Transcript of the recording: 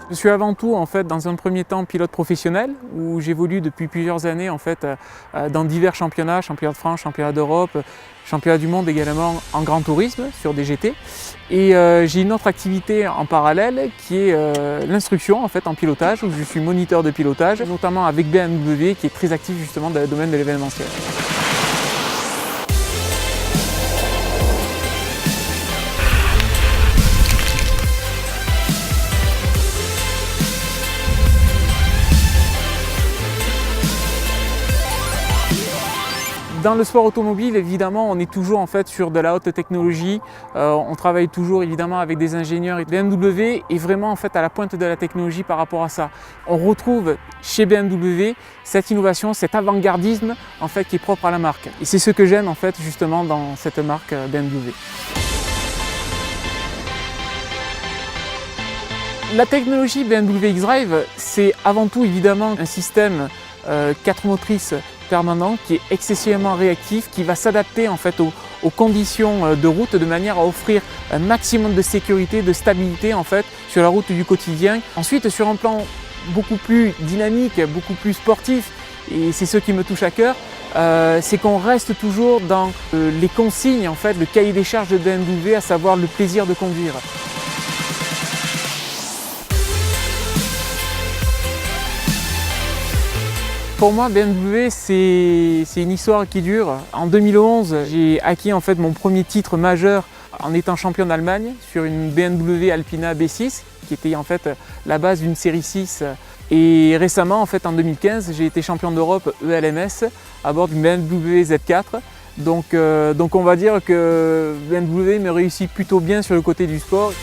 Je suis avant tout en fait dans un premier temps pilote professionnel où j'évolue depuis plusieurs années en fait dans divers championnats, championnat de France, championnat d'Europe, championnat du monde également en grand tourisme sur des GT. Et j'ai une autre activité en parallèle qui est l'instruction en fait en pilotage où je suis moniteur de pilotage, notamment avec BMW qui est très actif justement dans le domaine de l'événementiel. Dans le sport automobile, évidemment, on est toujours en fait sur de la haute technologie. On travaille toujours évidemment avec des ingénieurs. Et BMW est vraiment en fait à la pointe de la technologie par rapport à ça. On retrouve chez BMW cette innovation, cet avant-gardisme en fait qui est propre à la marque. Et c'est ce que j'aime en fait justement dans cette marque BMW. La technologie BMW xDrive, c'est avant tout évidemment un système 4 motrices permanent qui est excessivement réactif, qui va s'adapter en fait aux conditions de route de manière à offrir un maximum de sécurité, de stabilité en fait sur la route du quotidien. Ensuite, sur un plan beaucoup plus dynamique, beaucoup plus sportif, et c'est ce qui me touche à cœur, c'est qu'on reste toujours dans les consignes en fait, le cahier des charges de BMW, à savoir le plaisir de conduire. Pour moi, BMW, c'est une histoire qui dure. En 2011, j'ai acquis en fait mon premier titre majeur en étant champion d'Allemagne sur une BMW Alpina B6, qui était en fait la base d'une série 6. Et récemment, en fait, en 2015, j'ai été champion d'Europe ELMS à bord d'une BMW Z4. Donc on va dire que BMW me réussit plutôt bien sur le côté du sport.